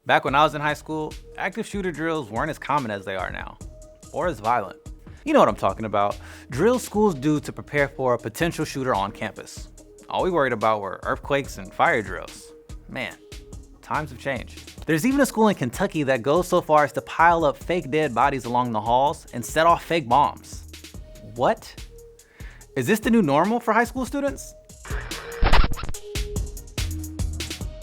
Back when I was in high school, active shooter drills weren't as common as they are now, or as violent. You know what I'm talking about. Drills schools do to prepare for a potential shooter on campus. All we worried about were earthquakes and fire drills. Man, times have changed. There's even a school in Kentucky that goes so far as to pile up fake dead bodies along the halls and set off fake bombs. What? Is this the new normal for high school students?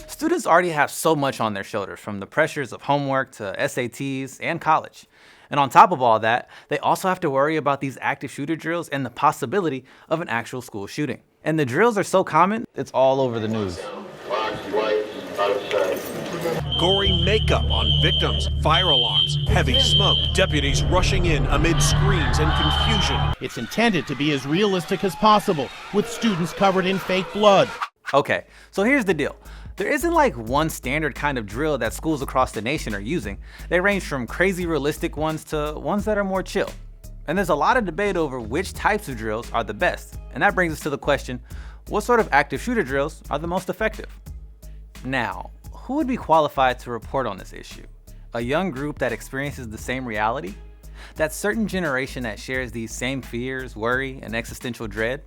Students already have so much on their shoulders, from the pressures of homework to SATs and college. And on top of all that, they also have to worry about these active shooter drills and the possibility of an actual school shooting. And the drills are so common, it's all over the news. Gory makeup on victims, fire alarms, heavy smoke, deputies rushing in amid screams and confusion. It's intended to be as realistic as possible, with students covered in fake blood. Okay, so here's the deal. There isn't like one standard kind of drill that schools across the nation are using. They range from crazy realistic ones to ones that are more chill. And there's a lot of debate over which types of drills are the best. And that brings us to the question, what sort of active shooter drills are the most effective? Now, who would be qualified to report on this issue? A young group that experiences the same reality? That certain generation that shares these same fears, worry, and existential dread?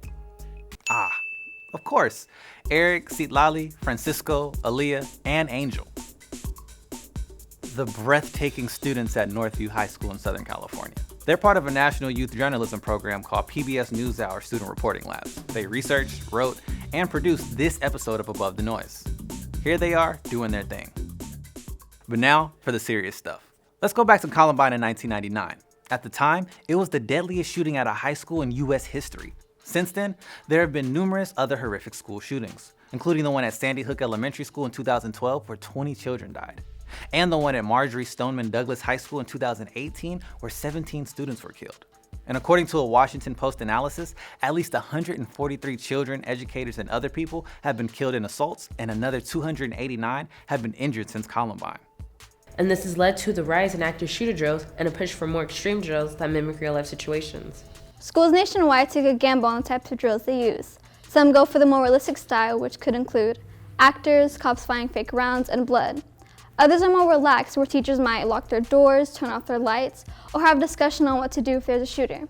Of course, Eric, Citlali, Francisco, Aaliyah, and Angel. The breathtaking students at Northview High School in Southern California. They're part of a national youth journalism program called PBS NewsHour Student Reporting Labs. They researched, wrote, and produced this episode of Above the Noise. Here they are doing their thing. But now for the serious stuff. Let's go back to Columbine in 1999. At the time, it was the deadliest shooting at a high school in US history. Since then, there have been numerous other horrific school shootings, including the one at Sandy Hook Elementary School in 2012 where 20 children died, and the one at Marjorie Stoneman Douglas High School in 2018 where 17 students were killed. And according to a Washington Post analysis, at least 143 children, educators, and other people have been killed in assaults, and another 289 have been injured since Columbine. And this has led to the rise in active shooter drills and a push for more extreme drills that mimic real-life situations. Schools nationwide take a gamble on the types of drills they use. Some go for the more realistic style, which could include actors, cops firing fake rounds, and blood. Others are more relaxed, where teachers might lock their doors, turn off their lights, or have discussion on what to do if there's a shooter.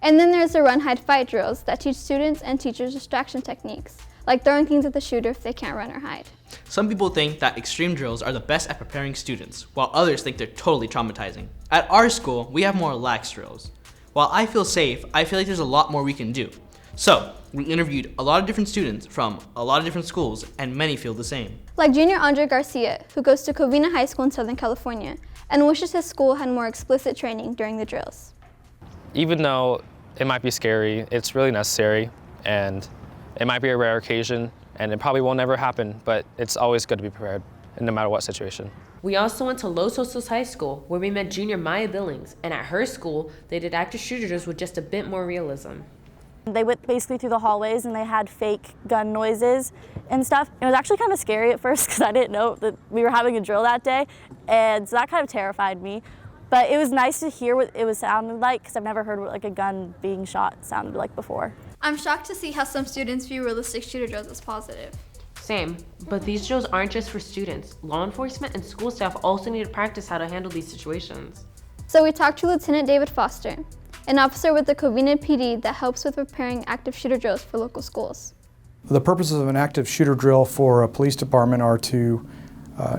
And then there's the run, hide, fight drills that teach students and teachers distraction techniques, like throwing things at the shooter if they can't run or hide. Some people think that extreme drills are the best at preparing students, while others think they're totally traumatizing. At our school, we have more lax drills. While I feel safe, I feel like there's a lot more we can do. So, we interviewed a lot of different students from a lot of different schools, and many feel the same. Like junior Andre Garcia, who goes to Covina High School in Southern California, and wishes his school had more explicit training during the drills. Even though it might be scary, it's really necessary, and it might be a rare occasion, and it probably will never happen, but it's always good to be prepared, no matter what situation. We also went to Los Osos High School, where we met junior Maya Billings, and at her school, they did active shooter drills with just a bit more realism. They went basically through the hallways and they had fake gun noises and stuff. It was actually kind of scary at first because I didn't know that we were having a drill that day, and so that kind of terrified me. But it was nice to hear what it was sounding like because I've never heard what like a gun being shot sounded like before. I'm shocked to see how some students view realistic shooter drills as positive. Same, but these drills aren't just for students. Law enforcement and school staff also need to practice how to handle these situations. So we talked to Lieutenant David Foster, an officer with the Covina PD that helps with preparing active shooter drills for local schools. The purposes of an active shooter drill for a police department are to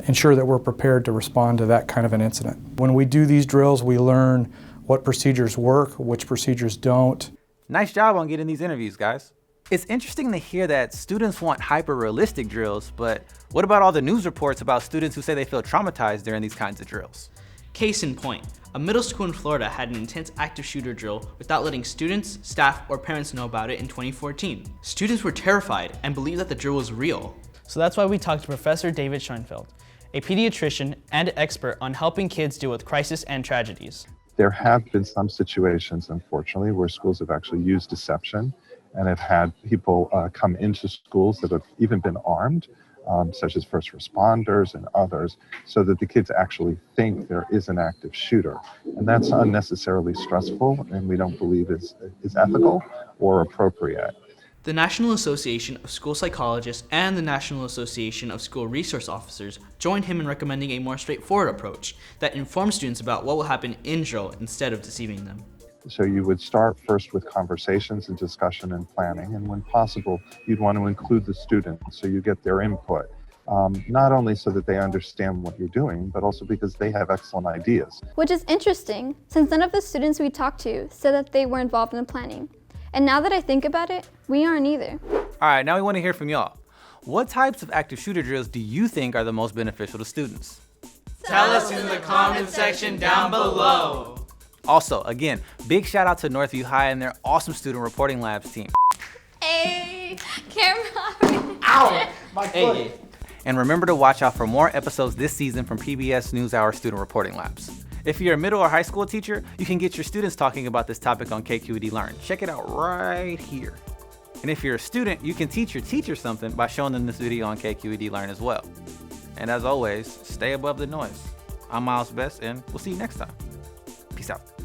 ensure that we're prepared to respond to that kind of an incident. When we do these drills, we learn what procedures work, which procedures don't. Nice job on getting these interviews, guys. It's interesting to hear that students want hyper-realistic drills, but what about all the news reports about students who say they feel traumatized during these kinds of drills? Case in point, a middle school in Florida had an intense active shooter drill without letting students, staff, or parents know about it in 2014. Students were terrified and believed that the drill was real. So that's why we talked to Professor David Schoenfeld, a pediatrician and expert on helping kids deal with crisis and tragedies. There have been some situations, unfortunately, where schools have actually used deception and have had people come into schools that have even been armed, such as first responders and others, so that the kids actually think there is an active shooter. And that's unnecessarily stressful, and we don't believe is ethical or appropriate. The National Association of School Psychologists and the National Association of School Resource Officers joined him in recommending a more straightforward approach that informs students about what will happen in drill instead of deceiving them. So you would start first with conversations and discussion and planning, and when possible, you'd want to include the students so you get their input, not only so that they understand what you're doing, but also because they have excellent ideas. Which is interesting, since none of the students we talked to said that they were involved in the planning. And now that I think about it, we aren't either. All right, now we want to hear from y'all. What types of active shooter drills do you think are the most beneficial to students? Tell us in the comment section down below. Also, again, big shout out to Northview High and their awesome student reporting labs team. Hey, camera. Ow! My foot. Hey. And remember to watch out for more episodes this season from PBS NewsHour Student Reporting Labs. If you're a middle or high school teacher, you can get your students talking about this topic on KQED Learn. Check it out right here. And if you're a student, you can teach your teacher something by showing them this video on KQED Learn as well. And as always, stay above the noise. I'm Myles Bess, and we'll see you next time. Peace out.